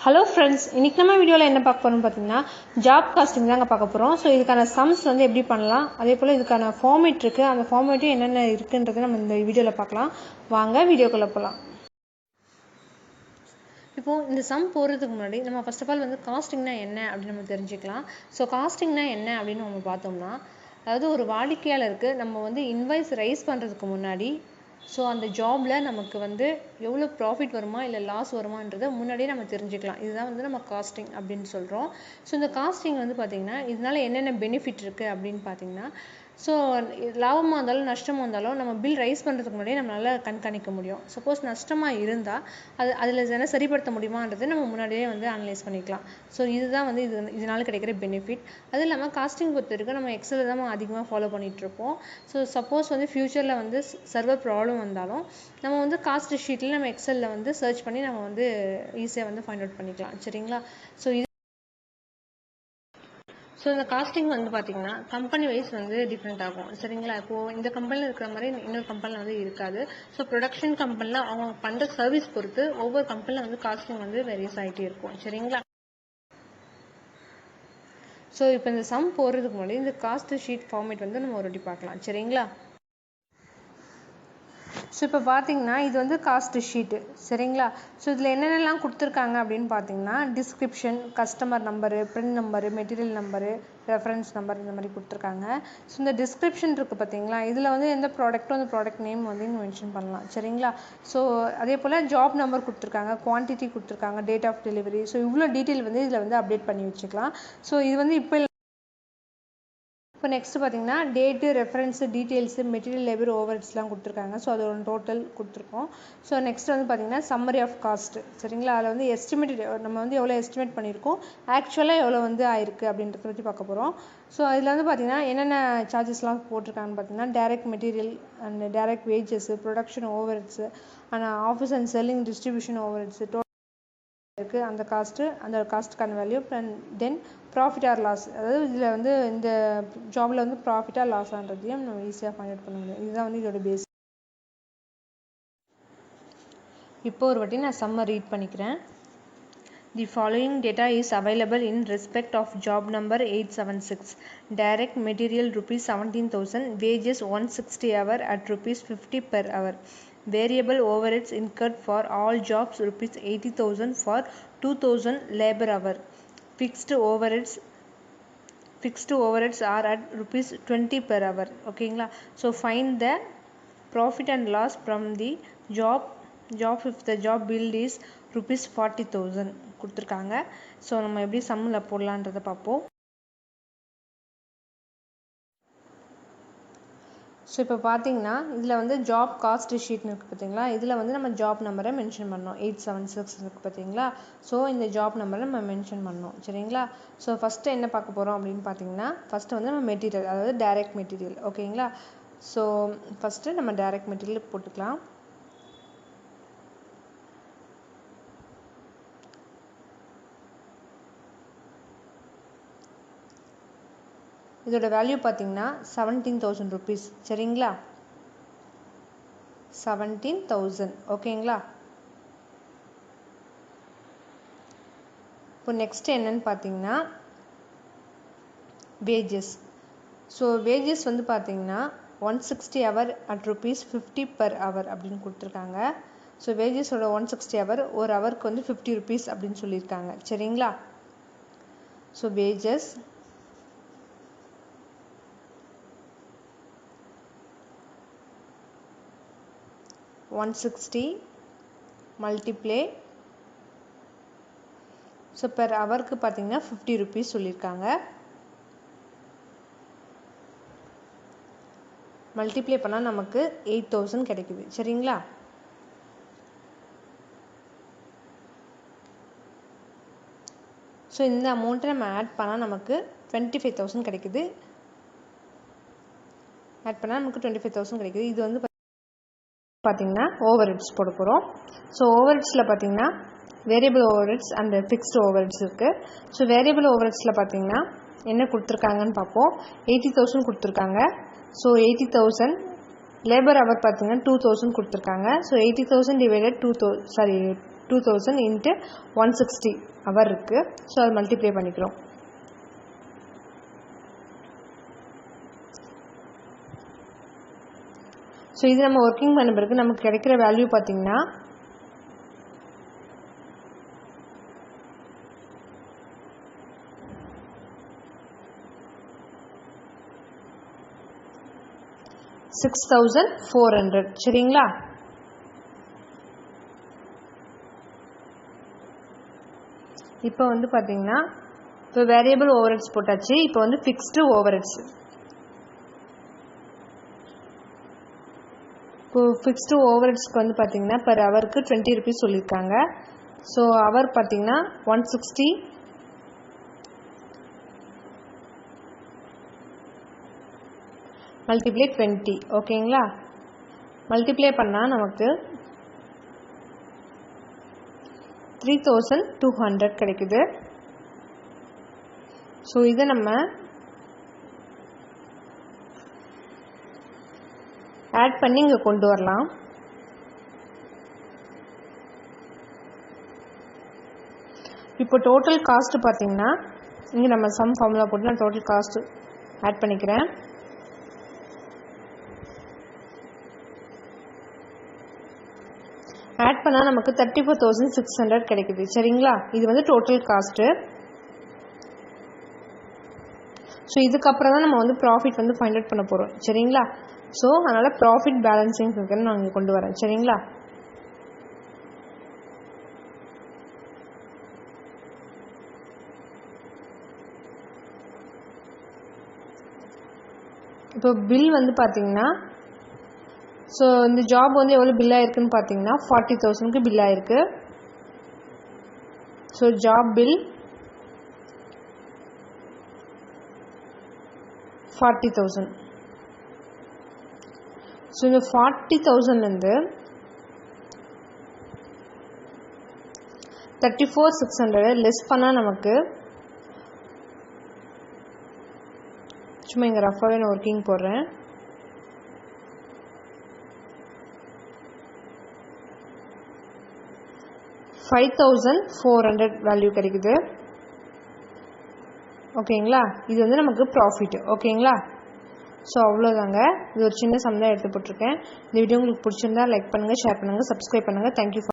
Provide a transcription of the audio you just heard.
Hello friends, இன்றைக்கி நம்ம வீடியோவில் என்ன பார்க்க போகிறோம்னு பார்த்தீங்கன்னா ஜாப் காஸ்டிங் தாங்க பார்க்க போகிறோம். ஸோ இதுக்கான சம்ஸ் வந்து எப்படி பண்ணலாம், அதே போல் இதுக்கான ஃபார்மேட் இருக்குது, அந்த ஃபார்மேட்டும் என்னென்ன இருக்குன்றதை நம்ம இந்த வீடியோவில் பார்க்கலாம். வாங்க வீடியோக்குள்ளே போகலாம். இப்போது இந்த சம் போகிறதுக்கு முன்னாடி நம்ம ஃபர்ஸ்ட் ஆஃப் ஆல் வந்து காஸ்டிங்னா என்ன அப்படின்னு நம்ம தெரிஞ்சுக்கலாம். ஸோ காஸ்டிங்னா என்ன அப்படின்னு நம்ம பார்த்தோம்னா, அதாவது ஒரு வாடிக்கையாளருக்கு நம்ம வந்து இன்வாய்ஸ் ரைஸ் பண்ணுறதுக்கு முன்னாடி ஸோ அந்த ஜாபில் நமக்கு வந்து எவ்வளோ ப்ராஃபிட் வருமா இல்லை லாஸ் வருமானன்றதை முன்னாடியே நம்ம தெரிஞ்சுக்கலாம். இதுதான் வந்து நம்ம காஸ்டிங் அப்படின்னு சொல்கிறோம். ஸோ இந்த காஸ்டிங் வந்து பார்த்திங்கன்னா இதனால் என்னென்ன பெனிஃபிட் இருக்குது அப்படின்னு பார்த்திங்கன்னா, ஸோ லாபமாக இருந்தாலும் நஷ்டமாக இருந்தாலும் நம்ம பில் ரைஸ் பண்ணுறதுக்கு முன்னாடியே நம்மளால் கண்காணிக்க முடியும். சப்போஸ் நஷ்டமாக இருந்தால் அதில் என்ன சரிப்படுத்த முடியுமான்றது நம்ம முன்னாடியே வந்து அனலைஸ் பண்ணிக்கலாம். ஸோ இதுதான் வந்து இதனால் கிடைக்கிற பெனிஃபிட். அது இல்லாமல் காஸ்டிங் பொறுத்த வரைக்கும் நம்ம எக்ஸல் தான் அதிகமாக ஃபாலோ பண்ணிகிட்ருப்போம். ஸோ சப்போஸ் வந்து ஃப்யூச்சரில் வந்து சர்வர் ப்ராப்ளம் வந்தாலும் நம்ம வந்து காஸ்ட் ஷீட்டில் நம்ம எக்ஸலில் வந்து சர்ச் பண்ணி நம்ம வந்து ஈஸியாக வந்து ஃபைண்ட் அவுட் பண்ணிக்கலாம். சரிங்களா? ஸோ இந்த காஸ்டிங் வந்து பார்த்தீங்கன்னா கம்பெனி வைஸ் வந்து டிஃப்ரெண்ட் ஆகும். சரிங்களா? இப்போது இந்த கம்பெனியில் இருக்கிற மாதிரி இன்னொரு கம்பெனியில் வந்து இருக்காது. ஸோ ப்ரொடக்ஷன் கம்பெனியில் அவங்க பண்ணுற சர்வீஸ் பொறுத்து ஒவ்வொரு கம்பெனியில் வந்து காஸ்டிங் வந்து வேரியஸ் ஆகிட்டே இருக்கும். சரிங்களா? ஸோ இப்போ இந்த சம் போடுறதுக்கு முன்னாடி இந்த காஸ்ட் ஷீட் ஃபார்மேட் வந்து நம்ம ஒரு வாட்டி பார்க்கலாம். சரிங்களா? ஸோ இப்போ பார்த்தீங்கன்னா இது வந்து காஸ்ட் ஷீட்டு. சரிங்களா? ஸோ இதில் என்னென்னலாம் கொடுத்துருக்காங்க அப்படின்னு பார்த்தீங்கன்னா description, customer number, print number, material number, reference number, இந்த மாதிரி கொடுத்துருக்காங்க. ஸோ இந்த டிஸ்கிரிப்ஷன் இருக்குது பார்த்தீங்களா, இதில் வந்து எந்த ப்ராடக்ட்டும் அந்த ப்ராடக்ட் நேம் வந்து இங்கே மென்ஷன் பண்ணலாம். சரிங்களா? ஸோ அதே போல் ஜாப் நம்பர் கொடுத்துருக்காங்க, குவான்டிட்டி கொடுத்துருக்காங்க, டேட் ஆஃப் டெலிவரி. ஸோ இவ்வளோ டீட்டெயில் வந்து இதில் வந்து அப்டேட் பண்ணி வச்சுக்கலாம். ஸோ இது வந்து இப்போ நெக்ஸ்ட் பார்த்தீங்கன்னா date, reference, details, material, labour, ஓவர்ஹெட்ஸ்லாம் கொடுத்துருக்காங்க. ஸோ அதோட டோட்டல் கொடுத்துருக்கோம். ஸோ நெக்ஸ்ட் வந்து பார்த்தீங்கன்னா சம்மரி ஆஃப் காஸ்ட். சரிங்களா? அதில் வந்து எஸ்டிமேட்டட் நம்ம வந்து எவ்வளோ எஸ்டிமேட் பண்ணியிருக்கோம், ஆக்சுவலாக எவ்வளோ வந்து ஆயிருக்கு அப்படின்றத பற்றி பார்க்க போகிறோம். ஸோ அதில் வந்து பார்த்தீங்கன்னா என்னென்ன சார்ஜஸ்லாம் போட்டிருக்காங்கன்னு பார்த்தீங்கன்னா direct material and direct wages, production overheads, and office and selling distribution overheads இருக்குது. அந்த காஸ்ட்டுக்கான value then profit or loss. அதாவது இதில் வந்து இந்த ஜாபில் வந்து ப்ராஃபிட் ஆர் லாஸ் ஆன்றதையும் நம்ம ஈஸியாக ஃபைண்ட் அவுட் பண்ண முடியும். இதுதான் வந்து இதோட பேஸ். இப்போ ஒரு வாட்டி நான் சம்மை ரீட் பண்ணிக்கிறேன். The following data is available in respect of job number 876. Direct material rupees 17,000, wages 160 hour at rupees 50 per hour. Variable overheads incurred for all jobs rupees 80,000 for 2,000 labor hour. Fixed overheads are at rupees 20 per hour. ஓகேங்களா? So find the profit and loss from the job if the job bill is rupees 40,000 கொடுத்துருக்காங்க. So நம்ம எப்படி சம்மில் போடலான்றதை பார்ப்போம். So இப்போ பார்த்தீங்கன்னா இதில் வந்து ஜாப் காஸ்ட் ஷீட்னு இருக்குது பார்த்தீங்களா, இதில் வந்து நம்ம ஜாப் நம்பரை மென்ஷன் பண்ணோம். 876 இருக்குது பார்த்தீங்களா. ஸோ இந்த ஜாப் நம்பரை நம்ம மென்ஷன் பண்ணோம். சரிங்களா? ஸோ ஃபஸ்ட்டு என்ன பார்க்க போகிறோம் அப்படின்னு பார்த்தீங்கன்னா, ஃபஸ்ட்டு வந்து நம்ம மெட்டீரியல், அதாவது டைரக்ட் மெட்டீரியல். ஓகேங்களா? ஸோ ஃபஸ்ட்டு நம்ம டைரக்ட் மெட்டீரியல் போட்டுக்கலாம். இதோட வேல்யூ பார்த்தீங்கன்னா 17,000 rupees. சரிங்களா? 17,000. ஓகேங்களா? இப்போ நெக்ஸ்ட் என்னன்னு பார்த்தீங்கன்னா வேஜஸ். ஸோ வேஜஸ் வந்து பார்த்தீங்கன்னா 160 hour at rupees 50 per hour அப்படின்னு கொடுத்துருக்காங்க. ஸோ வேஜஸோட 160 hour ஒரு ஹவருக்கு வந்து 50 rupees அப்படின்னு சொல்லியிருக்காங்க. சரிங்களா? So wages $160 multiplay. So per ஹவருக்கு பார்த்தீங்கன்னா 50 rupees சொல்லியிருக்காங்க. மல்டிப்ளே பண்ணால் நமக்கு 8,000 கிடைக்குது. சரிங்களா? ஸோ இந்த அமௌண்ட்டை நம்ம ஆட் பண்ணால் நமக்கு 25,000 கிடைக்குது. ஆட் பண்ணால் நமக்கு 25,000 கிடைக்குது. இது வந்து பார்த்தீங்கன்னா ஓவர்ஹெட்ஸ் போட போகிறோம். ஸோ ஓவர்ஹெட்ஸில் பார்த்தீங்கன்னா variable overheads and fixed overheads இருக்குது. ஸோ வேரியபிள் ஓவர்ஹெட்ஸில் பார்த்தீங்கன்னா என்ன கொடுத்துருக்காங்கன்னு பார்ப்போம். 80,000 கொடுத்துருக்காங்க. ஸோ 80,000 லேபர் ஹவர் பார்த்தீங்கன்னா 2,000 கொடுத்துருக்காங்க. ஸோ 80,000 டிவைடட் 2000 into 160 ஹவர் இருக்குது. ஸோ அது மல்டிப்ளை பண்ணிக்கிறோம். ஸோ இது நம்ம ஒர்க்கிங் பண்ண பிறகு நமக்கு கிடைக்கிற வேல்யூ பார்த்தீங்கன்னா 6400. சரிங்களா? இப்போ வந்து பார்த்தீங்கன்னா இப்போ வேரியபிள் ஓவர்ஹெட்ஸ் போட்டாச்சு. இப்போ வந்து ஃபிக்ஸ்டு ஓவர்ஹெட்ஸ். இப்போ ஃபிக்ஸ்டு ஓவர்ஹெட்ஸ்க்கு வந்து பார்த்தீங்கன்னா பர் ஹவருக்கு 20 rupees சொல்லியிருக்காங்க. ஸோ ஹவர் பார்த்தீங்கன்னா 160 மல்டிப்ளை 20. ஓகேங்களா? மல்டிப்ளை பண்ணால் நமக்கு 3200 கிடைக்குது. ஸோ இதை நம்ம ஆட் பண்ணி இங்கே கொண்டு வரலாம். இப்போ டோட்டல் காஸ்ட் பார்த்தீங்கன்னா இங்கே நம்ம சம் ஃபார்முலா போட்டு நான் டோட்டல் காஸ்ட் ஆட் பண்ணிக்கிறேன். ஆட் பண்ணால் நமக்கு 34,600 கிடைக்குது. சரிங்களா? இது வந்து டோட்டல் காஸ்ட்டு. ஸோ இதுக்கப்புறம் தான் நம்ம வந்து ப்ராஃபிட் வந்து ஃபைண்ட் அவுட் பண்ண போகிறோம். சரிங்களா? ஸோ அதனால் ப்ராஃபிட் பேலன்சிங் இருக்குன்னு நான் இங்கே கொண்டு வரேன். சரிங்களா? இப்போ பில் வந்து பார்த்தீங்கன்னா ஸோ இந்த ஜாப் வந்து எவ்வளோ பில் ஆயிருக்குன்னு பார்த்தீங்கன்னா 40,000க்கு பில் ஆயிருக்கு. So job bill 40,000. ஸோ இந்த 40,000லேருந்து 34,600 லெஸ் பண்ணால் நமக்கு சும்மா இங்கே ரஃபாகவே நான் ஒர்க்கிங் போடுறேன். 5,400 வேல்யூ கிடைக்குது. ஓகேங்களா? இது வந்து நமக்கு ப்ராஃபிட். ஓகேங்களா? ஸோ அவ்வளோதாங்க. இது ஒரு சின்ன சம் தான் எடுத்து போட்டிருக்கேன். இந்த வீடியோ உங்களுக்கு பிடிச்சிருந்தா லைக் பண்ணுங்கள், ஷேர் பண்ணுங்கள், சப்ஸ்கிரைப் பண்ணுங்கள். தேங்க்யூ.